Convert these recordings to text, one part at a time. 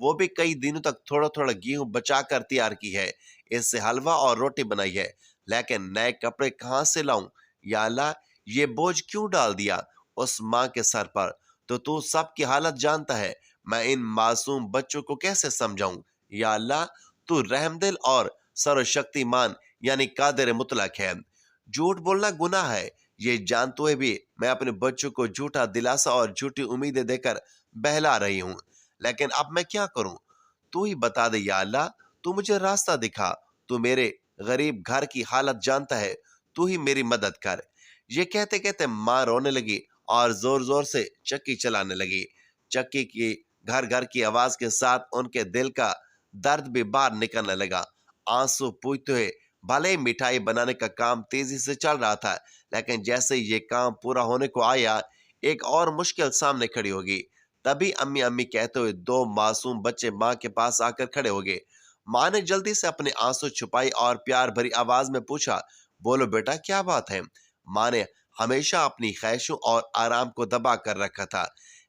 وہ بھی کئی دنوں تک تھوڑا تھوڑا گیہوں بچا کر تیار کی ہے، اس سے حلوہ اور روٹی بنائی ہے، لیکن نئے کپڑے کہاں سے لاؤں؟ یا اللہ، یہ بوجھ کیوں ڈال دیا اس ماں کے سر پر؟ تو سب کی حالت جانتا ہے، میں ان معصوم بچوں کو کیسے سمجھاؤں؟ یا اللہ، تو رحم دل اور سر شکتی مان یعنی قادر مطلق ہے۔ جھوٹ بولنا گناہ ہے، یہ جانتے ہوئے بھی میں اپنے بچوں کو جھوٹا دلاسا اور جھوٹی امیدیں دے کر بہلا رہی ہوں، لیکن اب میں کیا کروں؟ تو ہی بتا دے یا اللہ، تو مجھے راستہ دکھا، تو میرے غریب گھر کی حالت جانتا ہے، تو ہی میری مدد کر۔ یہ کہتے کہتے ماں رونے لگی اور زور زور سے چکی چلانے لگی۔ چکی کی گھر گھر کی آواز کے ساتھ ان کے دل کا درد بھی باہر نکلنے لگا۔ آنسو پوجتے ہوئے بھلے ہی مٹھائی بنانے کا کام تیزی سے چل رہا تھا، لیکن جیسے یہ کام پورا ہونے کو آیا، ایک اور مشکل سامنے کھڑی ہوگی۔ تبھی امی امی کہتے ہوئے دو معصوم بچے ماں کے پاس آ کر کھڑے ہو گئے۔ ماں نے جلدی سے اپنے آنسو چھپائی اور پیار بھری آواز میں پوچھا، بولو بیٹا، کیا بات ہے؟ ماں نے ہمیشہ اپنی خواہشوں اور آرام کو دبا کر رکھا تھا،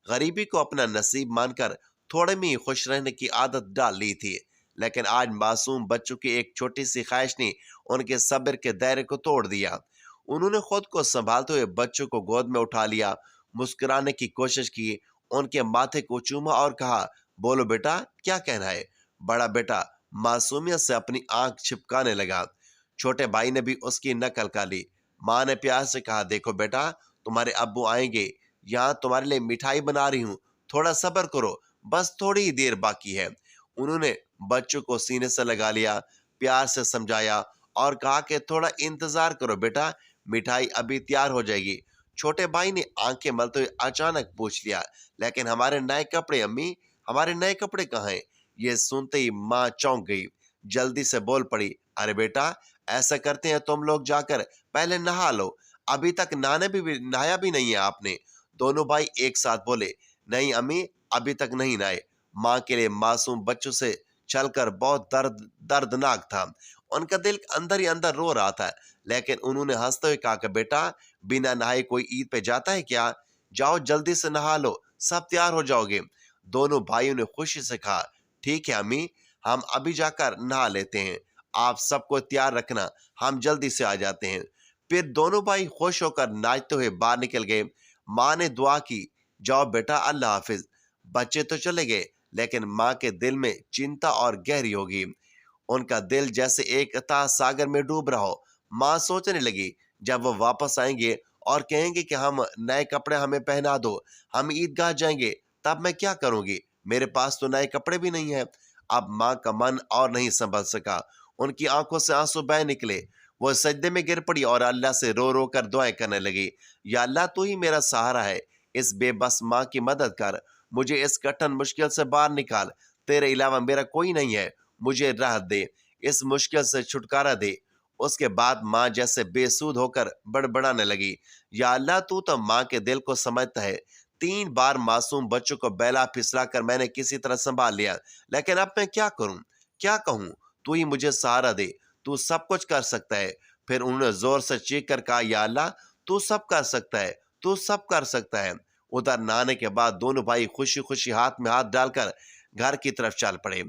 غریبی کو اپنا نصیب مان کر تھوڑے میں ہی خوش رہنے کی عادت ڈال لی تھی، لیکن آج معصوم بچوں کی ایک چھوٹی سی خواہش نے ان کے صبر کے دائرے کو توڑ دیا۔ انہوں نے خود کو سنبھالتے ہوئے بچوں کو گود میں اٹھا لیا، مسکرانے کی کوشش کی، ان کے ماتھے کو چوما اور کہا، بولو بیٹا، کیا کہنا ہے؟ بڑا بیٹا معصومیت سے اپنی آنکھ چھپکانے لگا۔ چھوٹے بھائی نے بھی اس کی نقل کر لی۔ ماں نے پیار سے کہا، دیکھو بیٹا، تمہارے ابو آئیں گے، یہاں تمہارے لیے مٹھائی بنا رہی ہوں، تھوڑا صبر کرو، بس تھوڑی ہی دیر باقی ہے۔ انہوں نے بچوں کو سینے سے لگا لیا، پیار سے سمجھایا اور کہا کہ تھوڑا انتظار کرو بیٹا، مٹھائی ابھی تیار ہو جائے گی۔ چھوٹے بھائی نے آنکھیں ملتے ہوئے اچانک پوچھ لیا، لیکن ہمارے نئے کپڑے امی، ہمارے نئے کپڑے کہاں ہیں؟ یہ سنتے ہی ماں چونک گئی، جلدی سے بول پڑی، ارے بیٹا، ایسا کرتے ہیں تم لوگ جا کر پہلے نہا لو، ابھی تک نہایا بھی نہیں ہے آپ نے۔ دونوں بھائی ایک ساتھ بولے، نہیں امی، ابھی تک نہیں نہائے۔ ماں کے لیے معصوم بچوں سے چل کر بہت دردناک تھا، ان کا دل اندر ہی اندر رو رہا تھا، لیکن انہوں نے ہنستے ہوئے کہا کہ بیٹا، بنا نہائے کوئی عید پہ جاتا ہے کیا؟ جاؤ جلدی سے نہا لو، سب تیار ہو جاؤ گے۔ دونوں بھائیوں نے خوشی سے کہا، ٹھیک ہے امی، ہم ابھی جا کر نہا لیتے ہیں، آپ سب کو تیار رکھنا، ہم جلدی سے آ جاتے ہیں۔ پھر دونوں بھائی خوش ہو کر ناچتے ہوئے باہر نکل گئے۔ ماں نے دعا کی، جاؤ بیٹا، اللہ حافظ۔ بچے تو چلے گئے، لیکن ماں کے دل میں چنتا اور گہری ہوگی، ان کا دل جیسے ایک اتاہ ساگر میں ڈوب رہا ہو۔ ماں سوچنے لگی، جب وہ واپس آئیں گے اور کہیں گے کہ ہم نئے کپڑے ہمیں پہنا دو، ہم عیدگاہ جائیں گے، تب میں کیا کروں گی؟ میرے پاس تو نئے کپڑے بھی نہیں ہیں۔ اب ماں کا من اور نہیں سنبھل سکا، ان کی آنکھوں سے آنسو بہہ نکلے، وہ سجدے میں گر پڑی اور اللہ سے رو رو کر دعائیں کرنے لگی، یا اللہ، تو ہی میرا سہارا ہے، اس بے بس ماں کی مدد کر، مجھے اس کٹھن مشکل سے باہر نکال، تیرے علاوہ میرا کوئی نہیں ہے، مجھے راحت دے، اس مشکل سے چھٹکارا دے۔ اس کے بعد ماں جیسے بے سود ہو کر بڑبڑانے لگی، یا اللہ، تو ماں کے دل کو سمجھتا ہے، 3 بار معصوم بچوں کو بیلا پھسلا کر میں نے کسی طرح سنبھال لیا، لیکن اب میں کیا کروں، کیا کہوں؟ تو ہی مجھے سہارا دے، تو سب کچھ کر سکتا ہے۔ پھر انہوں نے زور سے چیخ کر کہا، یا اللہ، تو سب کر سکتا ہے، تو سب کر سکتا ہے۔ ادھر نہانے کے بعد دونوں بھائی خوشی خوشی ہاتھ میں ہاتھ ڈال کر گھر کی طرف چل پڑے۔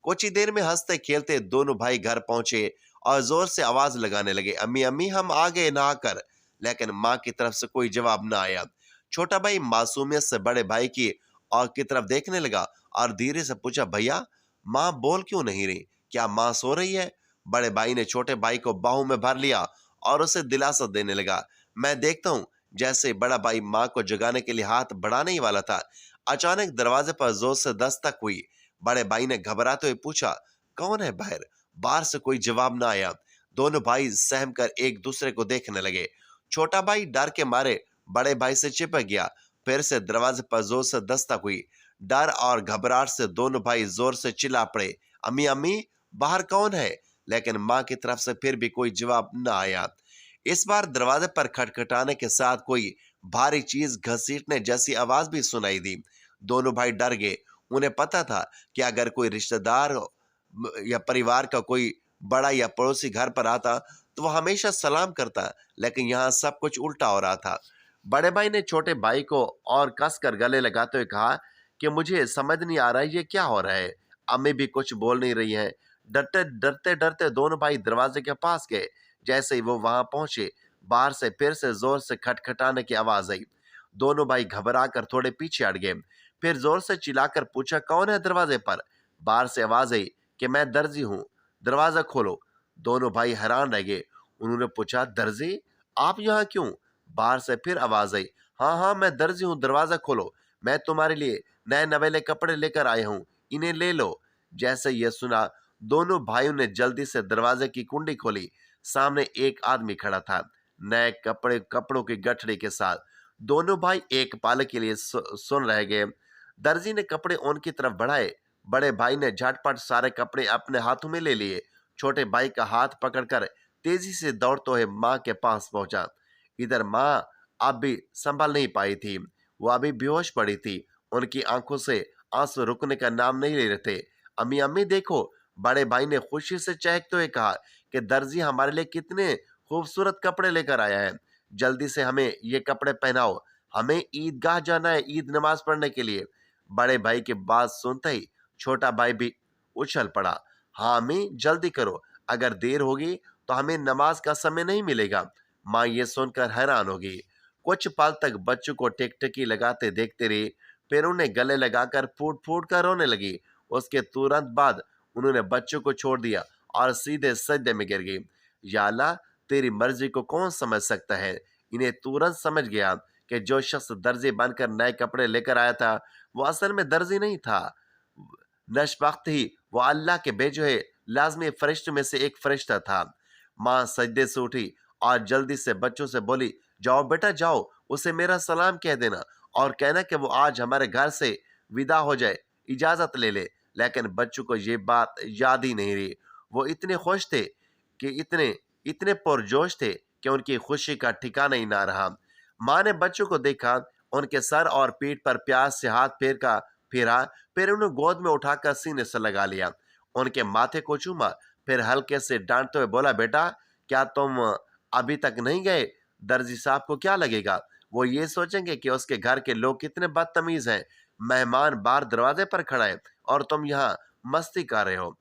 کچھ ہی دیر میں ہنستے کھیلتے دونوں بھائی گھر پہنچے اور زور سے آواز لگانے لگے، امی امی، ہم آ گئے نہا کر، لیکن ماں کی طرف سے کوئی جواب نہ آیا۔ چھوٹا بھائی معصومیت سے بڑے بھائی کی اور کی طرف دیکھنے لگا اور دھیرے سے پوچھا، بھیا، ماں بول کیوں نہیں رہی؟ کیا ماں سو رہی ہے؟ بڑے بھائی نے چھوٹے بھائی کو باہوں میں بھر لیا اور اسے دلاسا دینے لگا۔ میں دیکھتا ہوں۔ جیسے بڑا بھائی ماں کو جگانے کے لیے ہاتھ بڑھانے ہی والا تھا، اچانک دروازے پر زور سے دستک ہوئی۔ بڑے بھائی نے گھبراتے ہوئے پوچھا، کون ہے باہر؟ باہر سے کوئی جواب نہ آیا۔ دونوں بھائی سہم کر ایک دوسرے کو دیکھنے لگے۔ چھوٹا بھائی ڈر کے مارے بڑے بھائی سے چپک گیا۔ پھر سے دروازے پر زور سے دستک ہوئی۔ ڈر اور گھبراہٹ سے دونوں بھائی زور سے چلا پڑے، امی امی، باہر کون ہے؟ لیکن ماں کی طرف سے پھر بھی کوئی جواب نہ آیا۔ اس بار دروازے پر کھٹکھٹانے کے ساتھ کوئی بھاری چیز گھسیٹنے جیسی آواز بھی سنائی دی۔ دونوں بھائی ڈر گئے، انہیں پتا تھا کہ اگر کوئی رشتہ دار یا پریوار کا کوئی بڑا یا پڑوسی گھر پر آتا تو وہ ہمیشہ سلام کرتا، لیکن یہاں سب کچھ الٹا ہو رہا تھا۔ بڑے بھائی نے چھوٹے بھائی کو اور کس کر گلے لگاتے ہوئے کہا، کہ مجھے سمجھ نہیں آ رہا ہے یہ کیا ہو رہا ہے۔ امی بھی کچھ بول نہیں رہی ہیں۔ ڈرتے دونوں بھائی دروازے کے پاس گئے۔ جیسے ہی وہ وہاں پہنچے، باہر سے پھر سے زور سے کھٹکھٹانے کی آواز آئی۔ دونوں بھائی گھبرا کر تھوڑے پیچھے ہٹ گئے۔ پھر زور سے چلا کر پوچھا، کون ہے دروازے پر؟ باہر سے آواز آئی کہ میں درزی ہوں، دروازہ کھولو۔ دونوں بھائی حیران رہ گئے۔ انہوں نے پوچھا، درزی آپ یہاں کیوں؟ باہر سے پھر آواز آئی، ہاں میں درزی ہوں، دروازہ کھولو، میں تمہارے لیے نئے نویلے کپڑے لے کر آیا ہوں، انہیں لے لو۔ جیسے یہ سنا، دونوں بھائیوں نے جلدی سے دروازے کی کنڈی کھولی۔ سامنے ایک آدمی کھڑا تھا، نئے کپڑوں کی گٹھڑی کے ساتھ۔ دونوں بھائی ایک پل کے لیے سن رہ گئے۔ درزی نے کپڑے ان کی طرف بڑھائے۔ بڑے بھائی نے جھٹ پٹ سارے کپڑے اپنے ہاتھوں میں لے لیے۔ چھوٹے بھائی کا ہاتھ پکڑ کر تیزی سے دوڑتے ہوئے ماں کے پاس پہنچا۔ ادھر ماں اب بھی سنبھل نہیں پائی تھی، وہ ابھی بے ہوش پڑی تھی۔ ان کی آنکھوں سے آنسو رکنے کا نام نہیں لے رہے تھے۔ امی دیکھو، بڑے بھائی نے خوشی سے چہکتے ہوئے کہا کہ درزی ہمارے لیے کتنے خوبصورت کپڑے لے کر آیا ہے، جلدی سے ہمیں یہ کپڑے پہناؤ، ہمیں عیدگاہ جانا ہے عید نماز پڑھنے کے لیے۔ بڑے بھائی کی بات سنتے ہی چھوٹا بھائی بھی اچھل پڑا، ہاں امی جلدی کرو، اگر دیر ہوگی تو ہمیں نماز کا سمے نہیں ملے گا۔ ماں یہ سن کر حیران ہوگی۔ کچھ پل تک بچوں کو ٹکٹکی لگاتے دیکھتے رہی، پھر انہیں گلے لگا کر پھوٹ پھوٹ کر رونے لگی۔ اس کے ترنت بعد انہوں نے بچوں کو چھوڑ دیا اور سیدھے سجدے میں گر گئی۔ یا اللہ، تیری مرضی کو کون سمجھ سکتا ہے؟ انہیں ترنت سمجھ گیا کہ جو شخص درزی بن کر نئے کپڑے لے کر آیا تھا وہ اصل میں درزی نہیں تھا، نشبخت ہی وہ اللہ کے بھیجے ہوئے لازمی فرشتوں میں سے ایک فرشتہ تھا۔ ماں سجدے سے اٹھی اور جلدی سے بچوں سے بولی، جاؤ بیٹا جاؤ، اسے میرا سلام کہہ دینا اور کہنا کہ وہ آج ہمارے گھر سے ودا ہو جائے، اجازت لے لے۔ لیکن بچوں کو یہ بات یاد ہی نہیں رہی۔ وہ اتنے خوش تھے کہ اتنے پرجوش تھے کہ ان کی خوشی کا ٹھکانہ ہی نہ رہا۔ ماں نے بچوں کو دیکھا، ان کے سر اور پیٹھ پر پیار سے ہاتھ پھیرا، پھر انہیں گود میں اٹھا کر سینے سے لگا لیا، ان کے ماتھے کو چوما، پھر ہلکے سے ڈانٹتے ہوئے بولا، بیٹا کیا تم ابھی تک نہیں گئے؟ درزی صاحب کو کیا لگے گا؟ وہ یہ سوچیں گے کہ اس کے گھر کے لوگ کتنے بدتمیز ہیں، مہمان باہر دروازے پر کھڑا ہے اور تم یہاں مستی کر رہے ہو،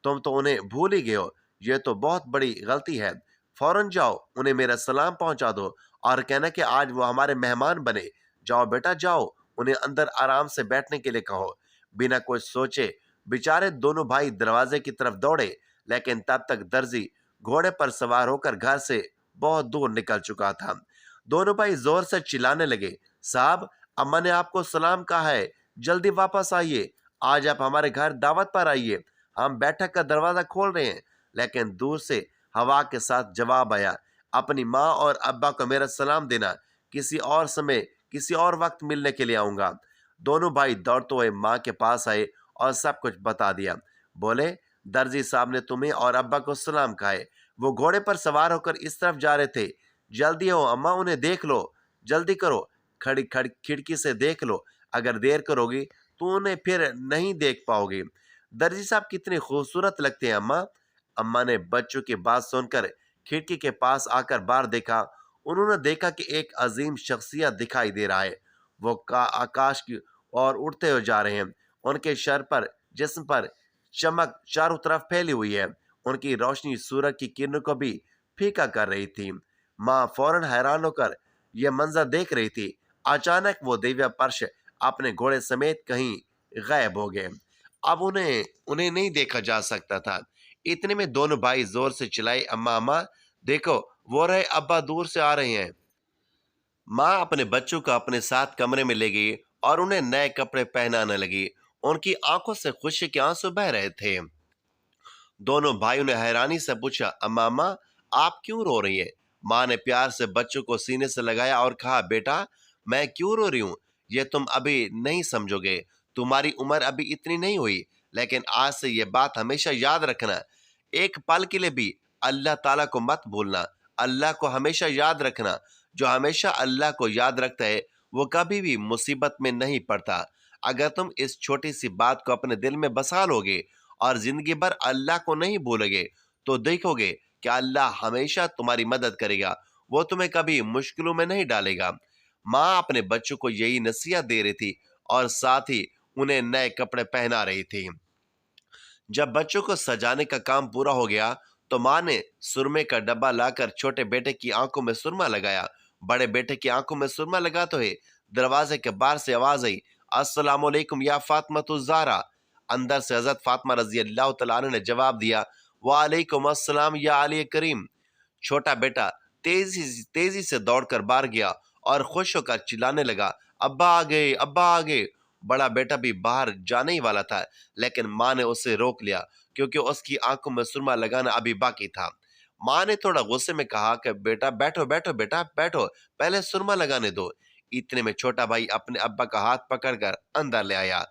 تم تو انہیں بھول ہی گئے ہو، یہ تو بہت بڑی غلطی ہے۔ فوراً جاؤ، انہیں میرا سلام پہنچا دو اور کہنا کہ آج وہ ہمارے مہمان بنے۔ جاؤ بیٹا جاؤ، انہیں اندر آرام سے بیٹھنے کے لیے کہو۔ بنا کچھ سوچے بیچارے دونوں بھائی دروازے کی طرف دوڑے، لیکن تب تک درزی گھوڑے پر سوار ہو کر گھر سے بہت دور نکل چکا تھا۔ دونوں بھائی زور سے چلانے لگے، صاحب اماں نے آپ کو سلام کہا ہے، جلدی واپس آئیے، آج آپ ہمارے گھر دعوت پر آئیے، ہم بیٹھک کا دروازہ کھول رہے ہیں۔ لیکن دور سے ہوا کے ساتھ جواب آیا، اپنی ماں اور ابا کو میرا سلام دینا، کسی اور سمے کسی اور وقت ملنے کے لیے آؤں گا۔ دونوں بھائی دوڑتے ہوئے ماں کے پاس آئے اور سب کچھ بتا دیا۔ بولے، درزی صاحب نے تمہیں اور ابا کو سلام کہا ہے، وہ گھوڑے پر سوار ہو کر اس طرف جا رہے تھے، جلدی ہو اماں، انہیں دیکھ لو، جلدی کرو، کھڑکی سے دیکھ لو، اگر دیر کرو گی تو انہیں پھر نہیں دیکھ پاؤ گی۔ درزی صاحب کتنے خوبصورت لگتے ہیں اماں۔ اماں نے بچوں کی بات سن کر کھڑکی کے پاس آ کر باہر دیکھا۔ انہوں نے دیکھا کہ ایک عظیم شخصیت دکھائی دے رہا ہے، وہ آکاش کی اور اڑتے ہوئے جا رہے ہیں، ان کے جسم پر چمک چاروں طرف پھیلی ہوئی ہے، ان کی روشنی سورج کی کرنوں کو بھی پھیکا کر رہی تھی۔ ماں فوراً حیران ہو کر یہ منظر دیکھ رہی تھی۔ اچانک وہ دیویہ پرش اپنے گھوڑے سمیت کہیں غائب ہو گئے۔ اب انہیں نہیں دیکھا جا سکتا تھا۔ اتنے میں دونوں بھائی زور سے چلائے، اماں دیکھو، وہ رہے ابا دور سے آ رہے ہیں۔ ماں اپنے بچوں کو اپنے ساتھ کمرے میں لے گئی اور انہیں نئے کپڑے پہنانے لگی۔ ان کی آنکھوں سے خوشی کے آنسو بہہ رہے تھے۔ دونوں بھائیوں نے حیرانی سے پوچھا، اماں آپ کیوں رو رہی ہیں؟ ماں نے پیار سے بچوں کو سینے سے لگایا اور کہا، بیٹا میں کیوں رو رہی ہوں یہ تم ابھی نہیں سمجھو گے، تمہاری عمر ابھی اتنی نہیں ہوئی، لیکن آج سے یہ بات ہمیشہ یاد رکھنا، ایک پل کے لیے بھی اللہ تعالیٰ کو مت بھولنا، اللہ کو ہمیشہ یاد رکھنا، جو ہمیشہ اللہ کو یاد رکھتا ہے وہ کبھی بھی مصیبت میں نہیں پڑتا۔ اگر تم اس چھوٹی سی بات کو اپنے دل میں بسا لو گے اور زندگی بھر اللہ کو نہیں بھولو گے تو دیکھو گے کہ اللہ ہمیشہ تمہاری مدد کرے گا، وہ تمہیں کبھی مشکلوں میں نہیں ڈالے گا۔ ماں اپنے بچوں کو یہی نصیحت دے رہی تھی اور ساتھ ہی انہیں نئے کپڑے پہنا رہی تھی۔ جب بچوں کو سجانے کا کام پورا ہو گیا تو ماں نے سرمے کا ڈبہ لا کر چھوٹے بیٹے کی آنکھوں میں سرما لگایا۔ بڑے بیٹے کی آنکھوں میں سرما لگاتے ہوئے دروازے کے باہر سے آواز آئی، السلام علیکم یا فاطمہ الزہرا۔ اندر سے حضرت فاطمہ رضی اللہ تعالیٰ عنہ نے جواب دیا، وعلیکم السلام یا علی کریم۔ چھوٹا بیٹا تیزی سے دوڑ کر باہر گیا اور خوش ہو کر چلانے لگا، ابا آ گئے، ابا آ گئے۔ بڑا بیٹا بھی باہر جانے ہی والا تھا، لیکن ماں نے اسے روک لیا کیونکہ اس کی آنکھوں میں سرما لگانا ابھی باقی تھا۔ ماں نے تھوڑا غصے میں کہا کہ بیٹا بیٹھو بیٹھو بیٹا بیٹھو، پہلے سرما لگانے دو۔ اتنے میں چھوٹا بھائی اپنے ابا کا ہاتھ پکڑ کر اندر لے آیا۔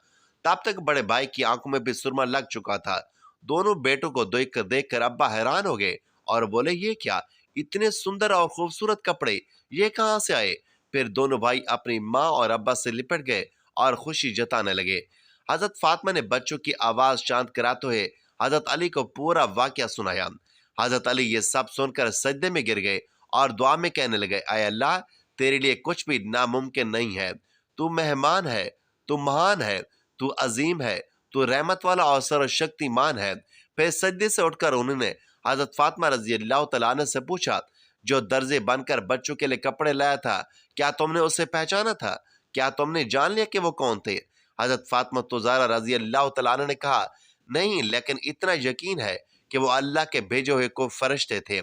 تب تک بڑے بھائی کی آنکھوں میں بھی سرما لگ چکا تھا۔ دونوں بیٹوں کو دیکھ کر ابا حیران ہو گئے اور بولے، یہ کیا، اتنے سندر اور خوبصورت کپڑے یہ کہاں سے آئے؟ پھر دونوں بھائی اپنی ماں اور ابا سے لپٹ گئے اور خوشی جتانے لگے۔ حضرت فاطمہ نے بچوں کی آواز شانت کراتے ہوئے حضرت علی کو پورا واقعہ سنایا۔ حضرت علی یہ سب سن کر سجدے میں گر گئے اور دعا میں کہنے لگے، اے اللہ، تیرے لیے کچھ بھی ناممکن نہیں ہے۔ تو مہمان ہے، تو مہان ہے، تو عظیم ہے، تو رحمت والا اور سرشکتیمان ہے۔ پھر سجدے سے اٹھ کر انہوں نے حضرت فاطمہ رضی اللہ تعالیٰ عنہ سے پوچھا، جو درزے بن کر بچوں کے لیے کپڑے لایا تھا، کیا تم نے اسے پہچانا تھا؟ کیا تم نے جان لیا کہ وہ کون تھے؟ حضرت فاطمہ الزہرا رضی اللہ تعالیٰ عنہ نے کہا، نہیں، لیکن اتنا یقین ہے کہ وہ اللہ کے بھیجے ہوئے کو فرشتے تھے،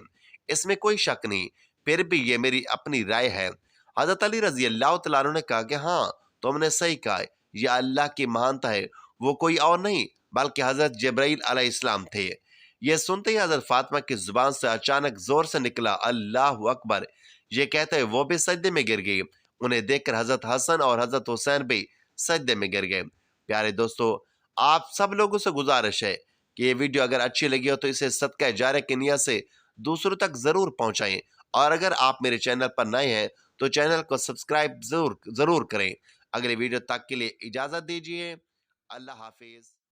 اس میں کوئی شک نہیں، پھر بھی یہ میری اپنی رائے ہے۔ حضرت علی رضی اللہ تعالیٰ عنہ نے کہا کہ ہاں، تم نے صحیح کہا، یہ اللہ کی مہانتا ہے، وہ کوئی اور نہیں بلکہ حضرت جبرائیل علیہ السلام تھے۔ یہ سنتے ہی حضرت فاطمہ کی زبان سے اچانک زور سے نکلا، اللہ اکبر۔ یہ کہتے ہوئے وہ بھی سجدے میں گر گئی۔ انہیں دیکھ کر حضرت حسن اور حضرت حسین بھی سجدے میں گر گئے۔ پیارے دوستو، آپ سب لوگوں سے گزارش ہے کہ یہ ویڈیو اگر اچھی لگی ہو تو اسے صدقہ جاریہ کی نیت سے دوسروں تک ضرور پہنچائیں، اور اگر آپ میرے چینل پر نئے ہیں تو چینل کو سبسکرائب ضرور کریں۔ اگلے ویڈیو تک کے لیے اجازت دیجیے۔ اللہ حافظ۔